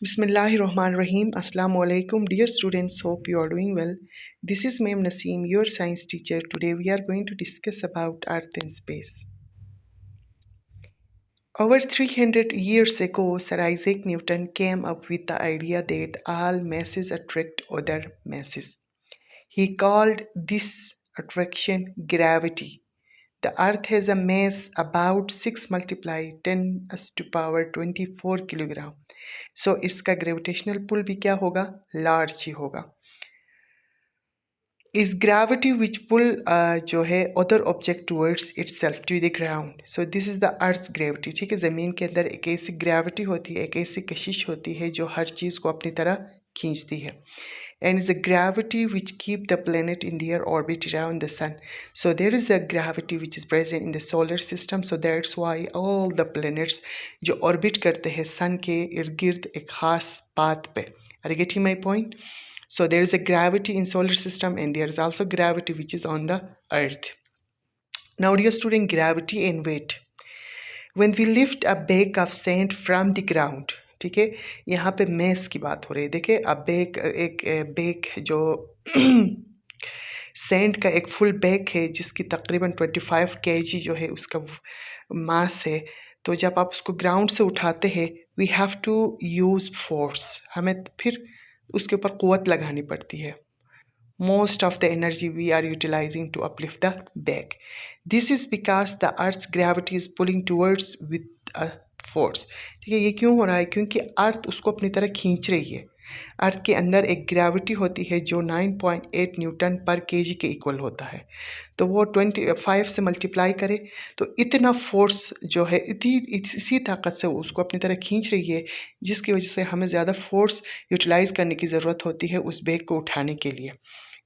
Bismillahirrahmanirrahim. Assalamu alaikum. Dear students, hope you are doing well. This is Ma'am Naseem, your science teacher. Today we are going to discuss about Earth and space. Over 300 years ago, Sir Isaac Newton came up with the idea that all masses attract other masses. He called this attraction gravity. The Earth has a mass about 6 multiply 10 as to power 24 kilogram. So इसका gravitational पुल भी क्या होगा, large ही होगा. Is gravity which pull जो है other object towards itself to the ground. So this is the earth's gravity. ठीक है, ज़मीन के अंदर एक ऐसी ग्रेविटी होती है, एक ऐसी कशिश होती है जो हर चीज़ को अपनी तरह खींचती है. And is a gravity which keep the planet in their orbit around the sun. So there is a gravity which is present in the solar system. So that's why all the planets जो orbit करते हैं sun के इर्द गिर्द एक खास path पे. Are you getting my point? So there is a gravity in solar system and there is also gravity which is on the earth. Now dear student, gravity and weight. When we lift a bag of sand from the ground, ठीक है, यहाँ पे mess की बात हो रही है. देखिए अब बैग जो सैंड का एक फुल बैग है जिसकी तकरीबन 25 kg जो है उसका मास है. तो जब आप उसको ग्राउंड से उठाते हैं we have to use force, हमें फिर उसके ऊपर क़ुव्वत लगानी पड़ती है. Most of the energy we are utilizing to uplift the bag. This is because the Earth's gravity is pulling towards with a force. ठीक है, ये क्यों हो रहा है? क्योंकि अर्थ उसको अपनी तरह खींच रही है. अर्थ के अंदर एक ग्रेविटी होती है जो 9.8 न्यूटन पर केजी के इक्वल होता है. तो वो 25 से मल्टीप्लाई करे तो इतना फोर्स जो है इसी ताकत से वो उसको अपनी तरह खींच रही है, जिसकी वजह से हमें ज़्यादा फोर्स यूटिलाइज़ करने की ज़रूरत होती है उस बैग को उठाने के लिए.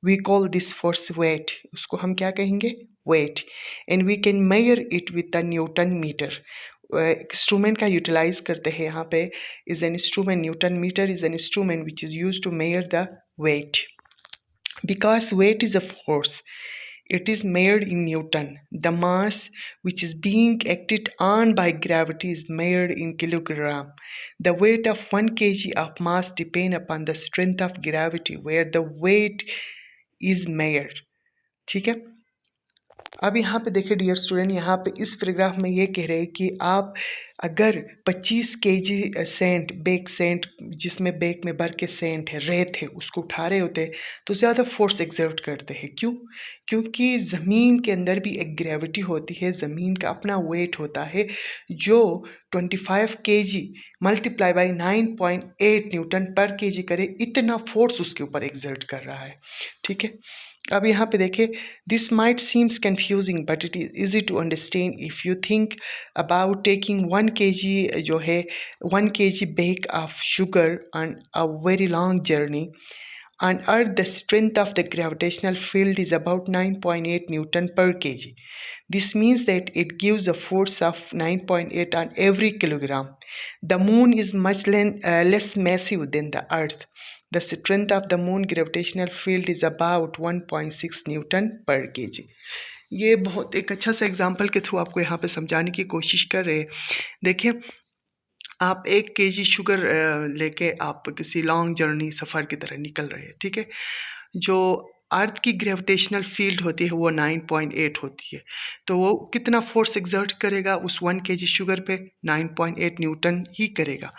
We call this force weight. उसको हम क्या कहेंगे? weight. And we can measure it with the Newton meter. Instrument का यूटिलाइज करते हैं यहाँ पे. is an instrument, Newton meter is an instrument which is used to measure the weight. Because weight is a force, it is measured in Newton. The mass which is being acted on by gravity is measured in kilogram. The weight of 1 kg of mass depend upon the strength of gravity where the weight is measured. ठीक है, अब यहाँ पे देखिए dear student, यहाँ पे इस paragraph में ये कह रहे हैं कि आप अगर 25 kg सेंट बैग सेंट जिसमें बैग में भर के सेंट है, रेत है, उसको उठा रहे होते हैं तो ज़्यादा फोर्स एक्सर्ट करते हैं. क्यों? क्योंकि ज़मीन के अंदर भी एक ग्रेविटी होती है, ज़मीन का अपना वेट होता है जो 25 kg मल्टीप्लाई बाई 9.8 न्यूटन पर केजी करे, इतना फोर्स उसके ऊपर एक्सर्ट कर रहा है. ठीक है, अब यहाँ पे देखें, this might seems confusing but it is easy to understand if you think about taking 1 kg जो है 1 kg bag of sugar on a very long journey. On Earth, the strength of the gravitational field is about 9.8 Newton per kg. This means that it gives a force of 9.8 on every kilogram. The moon is much less massive than the Earth. The strength of the moon gravitational field is about 1.6 Newton per kg. ये बहुत एक अच्छा सा example के through आपको यहाँ पे समझाने की कोशिश कर रहे हैं. देखिए, आप 1 kg शुगर लेके आप किसी लॉन्ग जर्नी सफ़र की तरह निकल रहे हैं. ठीक है, जो अर्थ की ग्रेविटेशनल फील्ड होती है वो 9.8 होती है, तो वो कितना फोर्स एक्सर्ट करेगा उस 1 kg शुगर पे? 9.8 न्यूटन ही करेगा.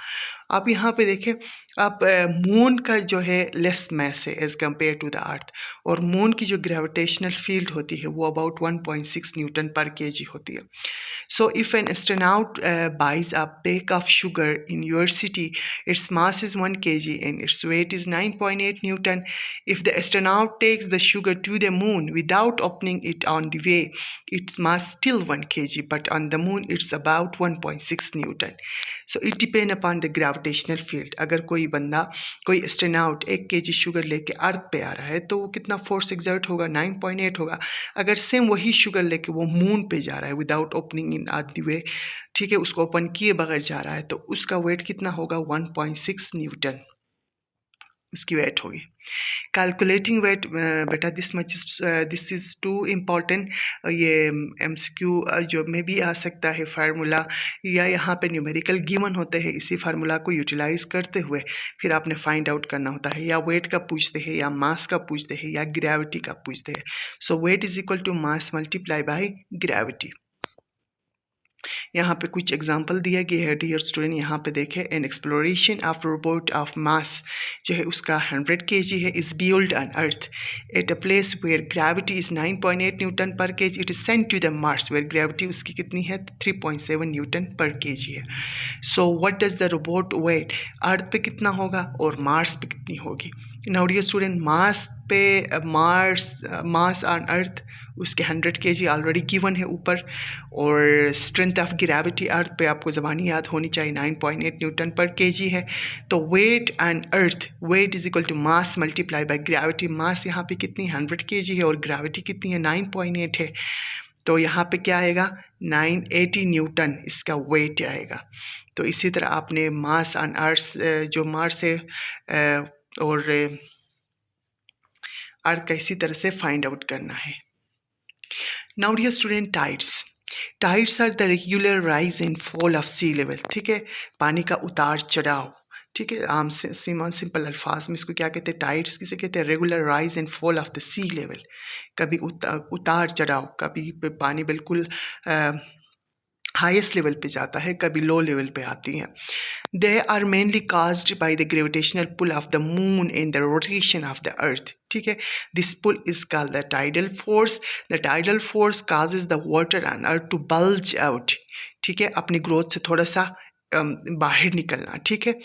आप यहाँ पे देखें, आप मून का जो है लेस मैस है as compare to the earth, और मून की जो ग्रेविटेशनल फील्ड होती है वो अबाउट 1.6 न्यूटन पर केजी होती है. So if an astronaut buys a bag of sugar in your city, its mass is 1 kg and its weight is 9.8 Newton. If the astronaut takes the sugar to the moon without opening it on the way, its mass still 1 kg, but on the moon it's about 1.6 Newton. So it depends upon the gravitational field. अगर कोई बंदा, कोई astronaut 1 kg sugar लेके अर्थ पे आ रहा है तो वो कितना फोर्स एक्सर्ट होगा? 9.8 होगा. अगर सेम वही शुगर लेके वो मून पे जा रहा है without opening in are the way, ठीक है, उसको ओपन किए बगैर जा रहा है, तो उसका वेट कितना होगा? 1.6 न्यूटन. उसकी वेट होगी। कैलकुलेटिंग वेट बेटा दिस इज़ टू इम्पॉर्टेंट। ये MCQ जो में भी आ सकता है फार्मूला, या यहाँ पे न्यूमेरिकल गिवन होते हैं, इसी फार्मूला को यूटिलाइज करते हुए फिर आपने फाइंड आउट करना होता है। या वेट का पूछते हैं, या मास का पूछते हैं, या ग्रेविटी का पूछते हैं। So weight is equal to mass multiply by gravity. यहाँ पे कुछ एग्जांपल दिया गया है डियर स्टूडेंट। यहाँ पे देखें, an exploration of robot of mass जो है उसका 100 kg है, is build on earth at a place where gravity is 9.8 newton per kg। It is sent to the Mars where gravity उसकी कितनी है, 3.7 न्यूटन पर kg है। So what does the robot weight, earth पे कितना होगा और Mars पे कितनी होगी। नाउ डियर स्टूडेंट, मास पे मास ऑन अर्थ उसके 100 kg ऑलरेडी गिवन है ऊपर, और स्ट्रेंथ ऑफ ग्रेविटी अर्थ पे आपको ज़बानी याद होनी चाहिए 9.8 न्यूटन पर kg है। तो weight and earth, weight is equal to mass multiply by gravity. Mass यहाँ पे कितनी 100 kg है और ग्रेविटी कितनी है 9.8 है, तो यहाँ पे क्या आएगा 980 न्यूटन इसका वेट आएगा। तो इसी तरह आपने मास ऑन अर्थ जो मार्स है और अर्थ का इसी तरह से फाइंड आउट करना है। Now dear student, tides are the regular rise and fall of sea level. ठीक है, पानी का उतार चढ़ाव। ठीक है, आम सिंपल अल्फाज में इसको क्या कहते हैं, टाइड्स किसे कहते हैं, regular rise and fall of the sea level. कभी उतार चढ़ाव, कभी पानी बिल्कुल हाईएस्ट लेवल पे जाता है, कभी लो लेवल पे आती हैं। They are mainly caused by the gravitational pull of the moon and the rotation of the earth. ठीक है, this pull is called the tidal force. The tidal force causes the water on earth to bulge out. ठीक है, अपनी growth से थोड़ा सा बाहर निकलना। ठीक है,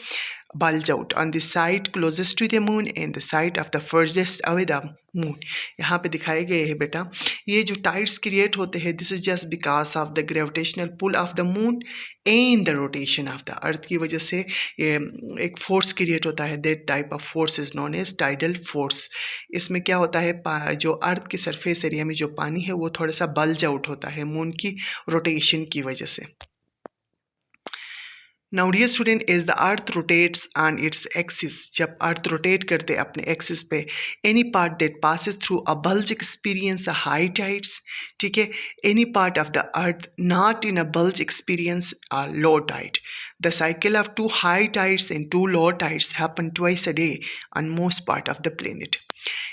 bulge out on the side closest to the moon and the side of the furthest away the moon. यहाँ पे दिखाए गए हैं बेटा, ये जो टाइड्स क्रिएट होते हैं, this is just because of the gravitational pull of the moon and the rotation of the earth की वजह से ये एक फोर्स क्रिएट होता है। That type of force is known as tidal force. इसमें क्या होता है, जो अर्थ के सरफेस एरिया में जो पानी है वो थोड़ा सा बल्ज आउट होता है मून की रोटेशन की वजह से। Now dear student, as the earth rotates on its axis, जब अर्थ रोटेट करते अपने एक्सिस पे, any part that passes through a bulge experience a high tides. ठीक है, any part of the earth not in a bulge experience a low tide. The cycle of 2 high tides and 2 low tides happen twice a day on most part of the planet.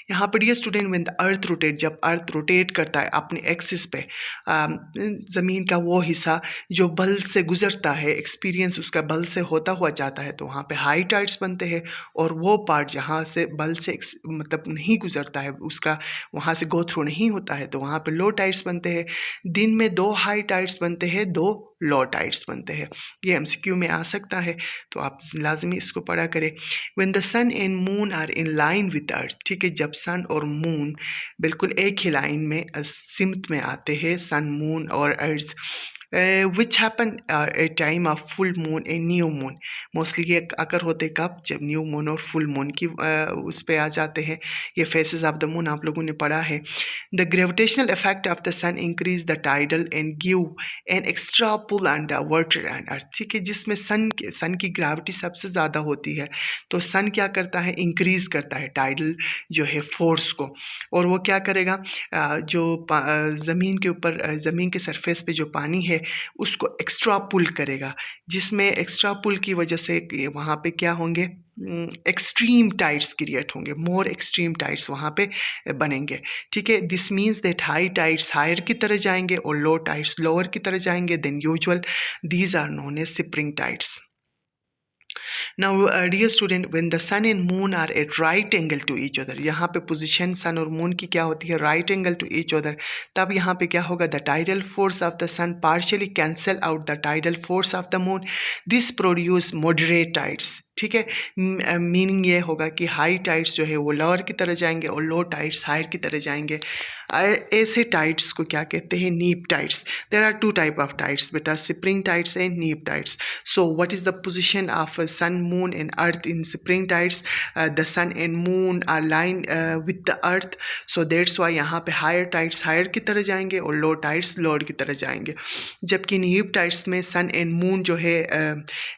यहाँ पर dear student, when the earth rotate, जब earth rotate करता है अपने axis पे, ज़मीन का वो हिस्सा जो बल से गुजरता है, एक्सपीरियंस उसका बल से होता हुआ जाता है, तो वहाँ पे हाई टाइड्स बनते हैं। और वो पार्ट जहाँ से बल से मतलब नहीं गुजरता है, उसका वहाँ से गो थ्रू नहीं होता है, तो वहाँ पे लो टाइड्स बनते हैं। दिन में 2 हाई टाइड्स बनते हैं, 2 लो टाइड्स बनते हैं। ये MCQ में आ सकता है, तो आप लाजमी इसको पढ़ा करें। When the sun and moon are in line with earth. ठीक है, जब सन और मून बिल्कुल एक ही लाइन में सिमत में आते हैं, सन मून और earth, which happen a time of full moon and new moon. Mostly ये अकर होते कब, जब न्यू मून और फुल मून की उस पे आ जाते हैं। ये फेसेस ऑफ द मून आप लोगों ने पढ़ा है। The gravitational effect of the sun increase the tidal and give an extra pull on the water and earth. ठीक है, जिसमें सन की ग्रेविटी सबसे ज़्यादा होती है, तो सन क्या करता है, इंक्रीज करता है टाइडल जो है फोर्स को, और वो क्या करेगा, जो ज़मीन के ऊपर, ज़मीन के सरफेस पे जो पानी है उसको एक्स्ट्रा पुल करेगा, जिसमें एक्स्ट्रा पुल की वजह से वहाँ पे क्या होंगे, एक्सट्रीम टाइड्स क्रिएट होंगे, मोर एक्सट्रीम टाइड्स वहाँ पे बनेंगे। ठीक है, this means that high tides higher की तरह जाएंगे और लो टाइड्स लोअर की तरह जाएंगे then usual. These are known as spring tides. Now dear student, when the sun and moon are at right angle to each other, यहाँ पे position सन और मून की क्या होती है, right angle to each other, तब यहाँ पे क्या होगा, the tidal force of the sun partially cancel out the tidal force of the moon, this produce moderate tides. ठीक है, मीनिंग ये होगा कि हाई टाइड्स जो है वो लोअर की तरह जाएंगे और लो टाइड्स हायर की तरह जाएंगे। ऐसे टाइड्स को क्या कहते हैं, neap tides. There are 2 type of tides बेटा, spring tides and neap tides. So what is the position of sun moon and earth in spring tides, the sun and moon are line with the earth, so that's why यहाँ पे higher tides higher की तरह जाएंगे और लो tides lower की तरह जाएंगे। जबकि नीप टाइड्स में सन एंड मून जो है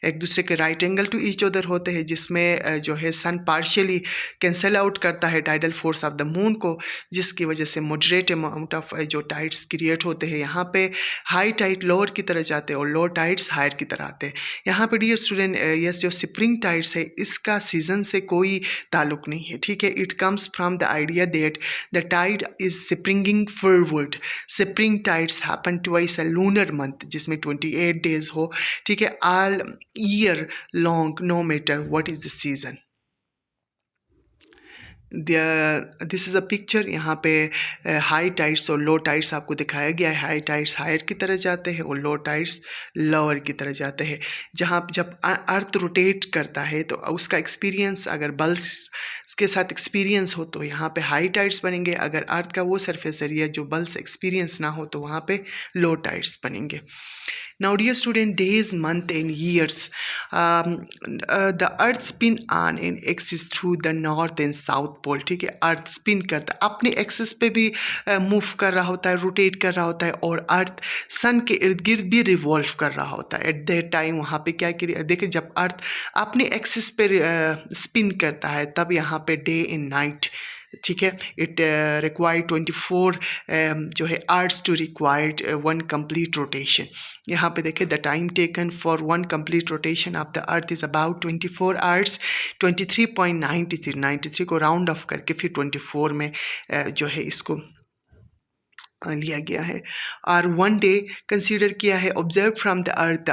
एक दूसरे के right angle to each other होते हैं जिसमें जो है सन पार्शियली कैंसिल आउट करता है tidal force of the moon को, जिसकी वजह से मॉडरेट अमाउंट ऑफ जो टाइड्स क्रिएट होते हैं। यहाँ पे हाई टाइड लोअर की तरह जाते हैं और लो टाइड्स हायर की तरह आते हैं। यहाँ पे डियर स्टूडेंट यस जो स्प्रिंग टाइड्स है इसका सीजन से कोई ताल्लुक नहीं है, ठीक है। It comes from the idea that the tide is springing forward. Spring tides happen twice a lunar month जिसमें 28 डेज हो, ठीक है, all year long no matter what is the season. This is a picture. यहाँ पे high tides और लो tides आपको दिखाया गया है। हाई टाइड्स हायर की तरह जाते हैं और लो टाइड्स लोअर की तरह जाते हैं। जहाँ जब अर्थ रोटेट करता है तो उसका एक्सपीरियंस अगर बल्स के साथ एक्सपीरियंस हो तो यहाँ पे हाई टाइड्स बनेंगे। अगर अर्थ का वो सरफेस एरिया जो बल्स एक्सपीरियंस ना हो तो वहाँ पे लो टाइड्स बनेंगे। Now, dear student, days, month, and years. The Earth spin on an axis through the North and South Pole. ठीक है, अर्थ स्पिन करता है अपने एक्सिस पे भी मूव कर रहा होता है, रोटेट कर रहा होता है, और अर्थ सन के इर्द गिर्द भी रिवॉल्व कर रहा होता है। एट दैट टाइम वहाँ पे क्या करिए, देखिए जब अर्थ अपने एक्सिस पे स्पिन करता है तब यहाँ पे डे एंड नाइट, ठीक है, इट रिक्वायर 24 जो है hours to required one complete rotation. यहाँ पे देखिए the time taken for one complete rotation of the earth is about 24 hours 23.93। 93 को राउंड ऑफ करके फिर 24 में जो है इसको लिया गया है। और वन डे कंसीडर किया है observe from the earth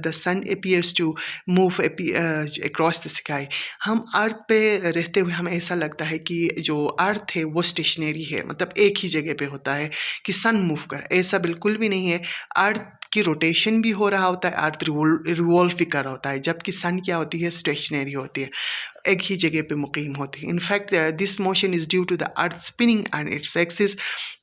the sun appears to move across the sky. हम अर्थ पे रहते हुए हमें ऐसा लगता है कि जो अर्थ है वो स्टेशनरी है, मतलब एक ही जगह पे होता है कि सन मूव कर, ऐसा बिल्कुल भी नहीं है। अर्थ की रोटेशन भी हो रहा होता है, अर्थ रिवॉल्व भी कर रहा होता है, जबकि सन क्या होती है, स्टेशनरी होती है, एक ही जगह पे मुकीम होती है। In fact this motion is due to the earth spinning on its axis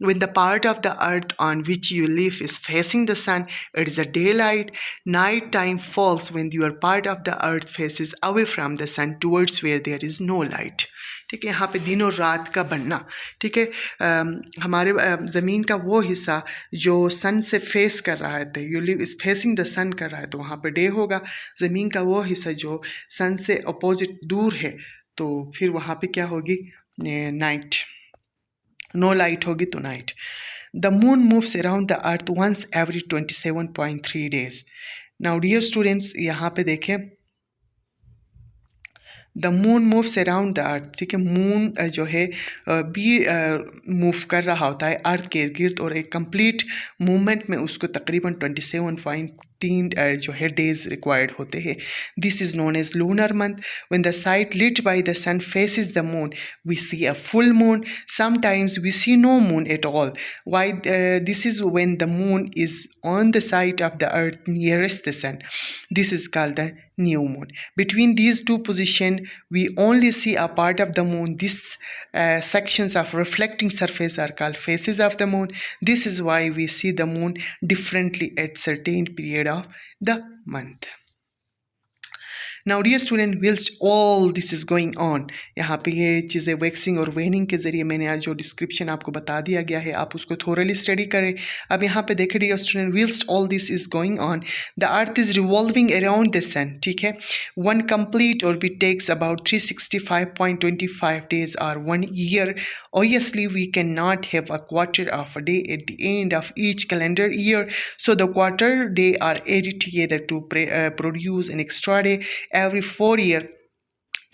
when the part of the earth on which you live is facing the sun, it is a daylight. Night time falls when your part of the earth faces away from the sun towards where there is no light. ठीक है, यहाँ पे दिन और रात का बनना, ठीक है, हमारे ज़मीन का वो हिस्सा जो सन से फेस कर रहा है, you live is facing the sun कर रहा है तो वहाँ पे डे होगा। ज़मीन का वो हिस्सा जो सन से अपोजिट दूर है तो फिर वहाँ पे क्या होगी, नाइट, नो लाइट होगी तो night. The moon moves around the earth once every 27.3 days। Now dear students यहाँ पे देखें the moon moves around the earth, ठीक है, मून जो है भी मूव कर रहा होता है अर्थ के इर्द गिर्द, और एक कंप्लीट मूवमेंट में उसको तकरीबन 27.3 जो है डेज रिक्वायर्ड होते हैं। This is known as lunar month. When the side lit by the sun faces the moon we see a full moon, sometimes we see no moon at all. Why this is when the moon is on the side of the earth nearest the sun. This is called the new moon. Between these two positions we only see a part of the moon. These sections of reflecting surface are called faces of the moon. This is why we see the moon differently at certain period of the month. Now dear student whilst all this is going on, यहाँ पे ये चीज़ें waxing और वेनिंग के ज़रिए मैंने आज जो डिस्क्रिप्शन आपको बता दिया गया है आप उसको थोरली स्टडी करें। अब यहाँ पे देखें dear student whilst all this is going on the earth is revolving around the sun, ठीक है, one complete orbit takes about 365.25 days or 1 year. Obviously we cannot have a quarter of a day at the end of each calendar year, so the quarter day are added together to produce an extra day every 4 years.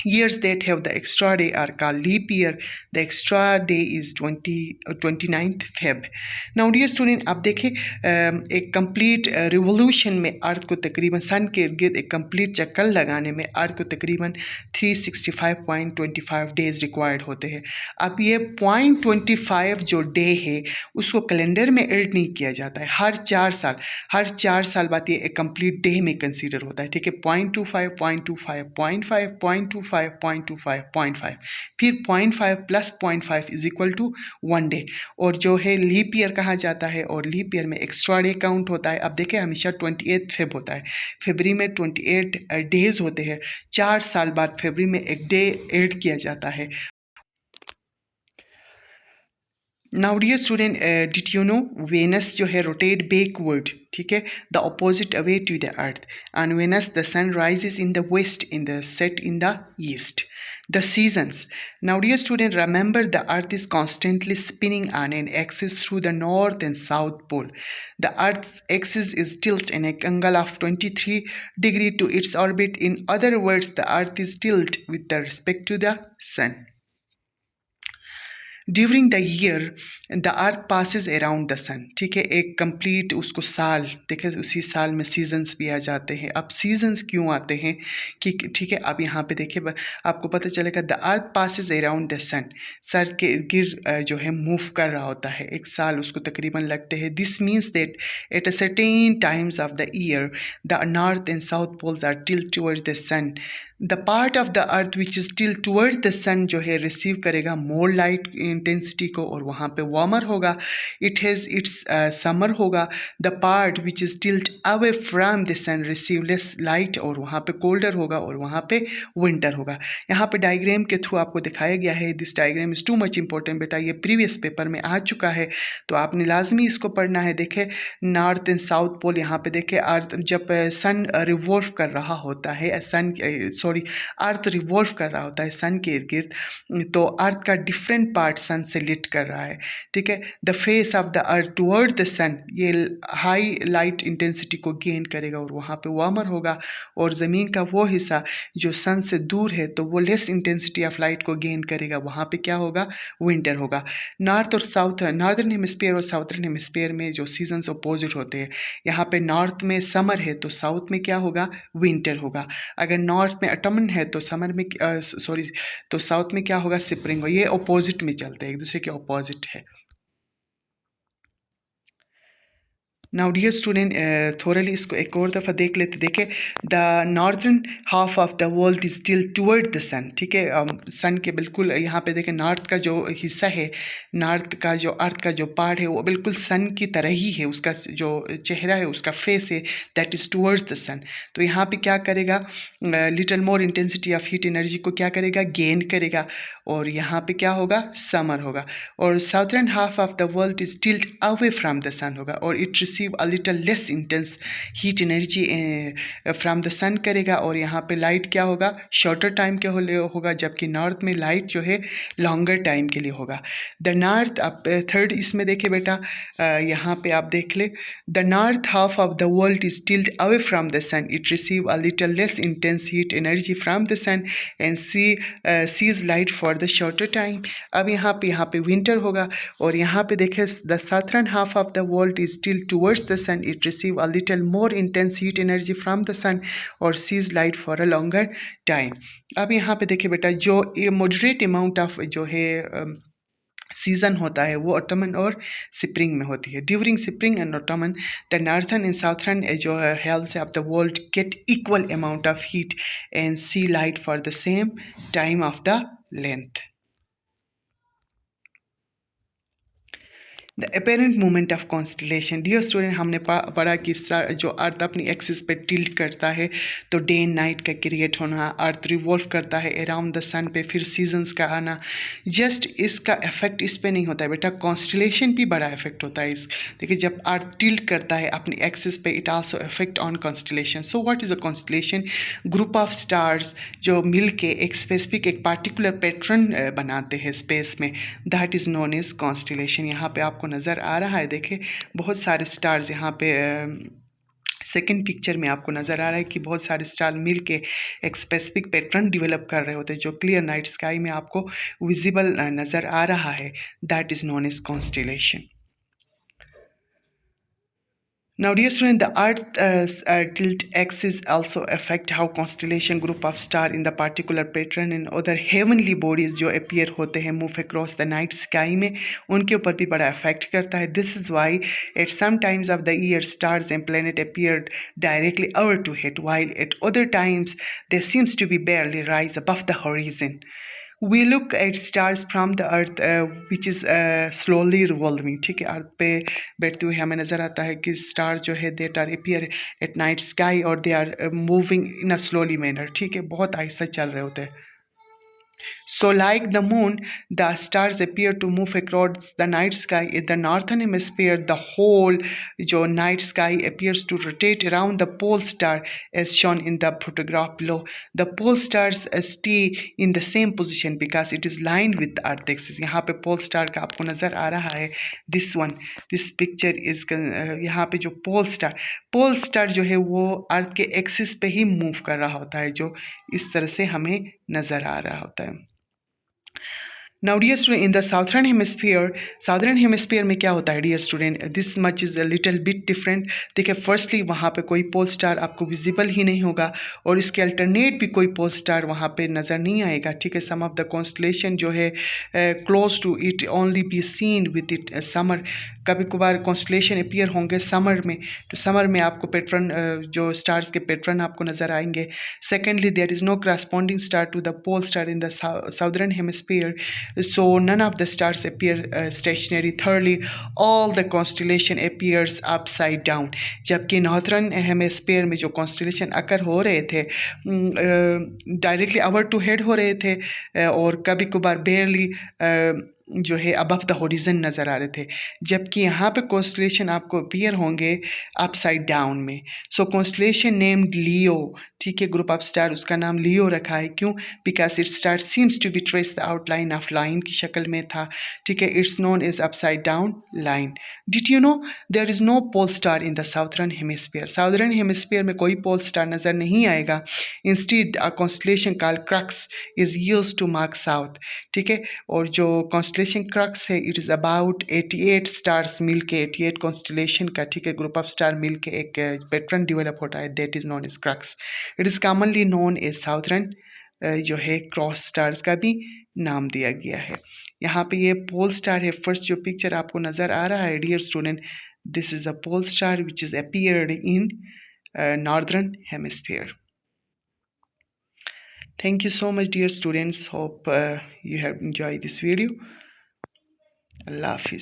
Years that have the extra day are called leap year. The extra day is 29th Feb. Now dear student, अब देखें एक complete revolution में अर्थ को तकरीबन सन के इर्द गिर्द एक कंप्लीट चक्कर लगाने में अर्थ को तकरीबन 365.25 डेज रिक्वायर्ड होते हैं। अब ये 0.25 जो डे है उसको कैलेंडर में ऐड नहीं किया जाता है, हर 4 साल बाद ये एक कंप्लीट डे में कंसीडर होता है, ठीक है। 0.25 0.25 0.5 0.25 0.25 फिर 0.5 plus 0.5 is equal to 1 day. और जो है लीप ईयर कहा जाता है और लीप ईयर में एक्स्ट्रा डे काउंट होता है। अब देखें हमेशा 28 फेब होता है, फरवरी में 28 डेज होते हैं, 4 साल बाद फरवरी में एक डे ऐड किया जाता है। Now dear student, did you know Venus जो है रोटेट बैकवर्ड, ठीक है, the opposite away to the earth. On Venus, the sun rises in the west, in the set in the east. The seasons. Now, dear student, remember the Earth is constantly spinning on an axis through the north and south pole. The Earth's axis is tilted in an angle of 23 degrees to its orbit. In other words, the Earth is tilted with the respect to the sun. During the year the earth passes around the sun, ठीक है, एक complete उसको साल देखे, उसी साल में seasons भी आ जाते हैं. अब सीजन्स क्यों आते हैं कि ठीक है, अब यहाँ पे देखिए आपको पता चलेगा the earth passes around the sun, सर के इर्द गिर्द जो है मूव कर रहा होता है, एक साल उसको तकरीबन लगते हैं. This means that at a certain times of the year the north and south poles are tilt toward the sun. The part of the earth which is tilt toward the sun जो है receive करेगा मोर light intensity को और वहाँ पे warmer होगा. It has its summer होगा. The part which is tilt away from the sun receive less light और वहाँ पे कोल्डर होगा और वहाँ पे विंटर होगा. यहाँ पे डायग्राम के थ्रू आपको दिखाया गया है. This diagram is too much important बेटा, ये प्रीवियस पेपर में आ चुका है तो आपने लाजमी इसको पढ़ना है. देखे नॉर्थ एंड साउथ पोल, यहाँ पे देखे अर्थ जब सन रिवॉल्व कर रहा होता है, सन अर्थ रिवॉल्व कर रहा होता है सन के इर्द गिर्द, तो अर्थ का डिफरेंट पार्ट सन से लिट कर रहा है, ठीक है. The face of the earth toward the sun ये हाई लाइट इंटेंसिटी को गेन करेगा और वहाँ पे वार्मर होगा, और ज़मीन का वो हिस्सा जो सन से दूर है तो वो लेस इंटेंसिटी ऑफ लाइट को गेन करेगा, वहाँ पे क्या होगा, विंटर होगा. नॉर्थ और साउथ, नॉर्दर्न हेमिस्फीयर और साउथर्न हेमिस्फीयर में जो सीजन्स अपोजिट होते हैं, यहाँ पे नॉर्थ में समर है तो साउथ में क्या होगा, विंटर होगा. अगर नॉर्थ में ऑटमन है तो समर में तो साउथ में क्या होगा, स्प्रिंग होगा. ये अपोजिट में चलते हैं, एक दूसरे के अपोजिट है. नाउ डियर स्टूडेंट, थोरली इसको एक और दफ़ा देख लेते. देखे the northern half of the world is still toward the sun, ठीक है, सन के बिल्कुल यहाँ पे देखें नॉर्थ का जो हिस्सा है, नॉर्थ का जो अर्थ का जो पार्ट है वो बिल्कुल सन की तरह ही है, उसका जो चेहरा है, उसका फेस है, दैट इज़ टुवर्ड्स द सन. तो यहाँ पे क्या करेगा, little more intensity of heat energy को क्या करेगा, गेन करेगा, और यहाँ पे क्या होगा, समर होगा. और southern half of the world is tilt away from the sun होगा, और it receive a little less intense heat energy from the sun करेगा, और यहाँ पे लाइट क्या होगा, शॉर्टर टाइम के होगा, जबकि नॉर्थ में लाइट जो है लॉन्गर टाइम के लिए होगा. द नॉर्थ, अब थर्ड इसमें देखे बेटा, यहाँ पे आप देख ले, the north half of the world is tilt away from the sun, it receive a little less intense heat energy from the sun and sees light for the shorter time. अब यहाँ पे विंटर होगा, और यहाँ पे देखे the southern half of the world is tilt towards the sun, it receive a little more intense heat energy from the sun और sees light for a longer time. अब यहाँ पे देखिए बेटा, जो moderate amount of जो है season होता है वो ऑटमन और स्प्रिंग में होती है. During spring and autumn the northern and southern जो halves of the world get equal amount of heat and see light for the same time of the length. The apparent movement of constellation. Dear student, हमने पढ़ा कि जो अर्थ अपनी axis पे tilt करता है तो डे एंड नाइट का क्रिएट होना, अर्थ रिवॉल्व करता है अराउंड द सन पे, फिर सीजन्स का आना. जस्ट इसका इफेक्ट इस पे नहीं होता है बेटा, कॉन्स्टलेशन भी बड़ा इफेक्ट होता है. इस देखिए जब अर्थ टिल्ट करता है अपनी एक्सिस पे, it also effect on constellation. So what is a constellation? Group of stars जो मिल के एक स्पेसिफिक एक पार्टिकुलर पैटर्न बनाते हैं स्पेस में, that is known as constellation. यहाँ पे आपको नज़र आ रहा है, देखें बहुत सारे स्टार्स यहाँ पे सेकंड पिक्चर में आपको नज़र आ रहा है कि बहुत सारे स्टार मिल के एक स्पेसिफिक पैटर्न डेवलप कर रहे होते हैं जो क्लियर नाइट स्काई में आपको विजिबल नज़र आ रहा है. That is known as constellation. Now, dear student, the Earth tilt axis also affect how constellation group of star in the particular pattern and other heavenly bodies जो appear होते हैं move across the night sky में, उनके ऊपर भी बड़ा affect करता है. This is why at some times of the year stars and planet appeared directly over to it, while at other times they seems to be barely rise above the horizon. We look at stars from the earth which is slowly revolving. ठीक है, अर्थ पे बैठते हुए हमें नज़र आता है कि स्टार जो है that are appear at night sky और they are moving in a slowly manner. ठीक है, बहुत आहिस्ता चल रहे होते हैं. So, like the moon, the stars appear to move across the night sky. In the northern hemisphere, the whole जो night sky appears to rotate around the pole star, as shown in the photograph below. The pole stars stay in the same position because it is lined with the earth axis. यहाँ पे pole star का आपको नज़र आ रहा है. This one, this picture is यहाँ पे जो pole star जो है वो अर्थ के एक्सिस पे ही मूव कर रहा होता है, जो इस तरह से हमें नज़र आ रहा होता है. Now, dear student, in the southern hemisphere में क्या होता है dear student, this much is a little bit different. देखिए, फर्स्टली वहाँ पे कोई पोल स्टार आपको विजिबल ही नहीं होगा, और इसके अल्टरनेट भी कोई पोल स्टार वहाँ पे नज़र नहीं आएगा. ठीक है, सम ऑफ द कॉन्स्टलेशन जो है close to it only be seen with it summer. कभी कभार कॉन्स्टलेशन अपीयर होंगे समर में, तो समर में आपको पैटर्न जो स्टार्स के पैटर्न आपको नज़र आएंगे. Secondly, there is no corresponding star to the pole star in the southern hemisphere, so none of the stars appear stationary. Thirdly, all the constellation appears upside down. जबकि northern hemisphere में जो constellation अकर हो रहे थे directly our to head हो रहे थे, और कभी कभार बेयरली जो है अबव द होरिजन नज़र आ रहे थे, जबकि यहाँ पे कॉन्स्टलेशन आपको अपीयर होंगे अपसाइड डाउन में. सो कॉन्स्टलेशन नेम्ड लियो, ठीक है, ग्रुप ऑफ स्टार उसका नाम लियो रखा है. क्यों? Because it star seems to be trace the outline of lion की शक्ल में था. ठीक है, it's known as upside down lion. Did you know there is no pole star in the southern hemisphere. Southern hemisphere में कोई pole star नज़र नहीं आएगा. Instead a constellation called crux is used to mark south. ठीक है, और जो constellation crux है, इट इज़ अबाउट 88 स्टार्स मिल के, 88 कॉन्स्टलेशन का, ठीक है, ग्रुप ऑफ स्टार मिल के एक पैटर्न डेवलप होता है, that is known as crux. It is commonly known as southern जो है क्रॉस स्टार्स का भी नाम दिया गया है. यहाँ पे ये पोल स्टार है. फर्स्ट जो पिक्चर आपको नज़र आ रहा है dear student, this is a pole star which is appeared in northern hemisphere. Thank you so much dear students. Hope you have enjoyed this video. Allah Hafiz.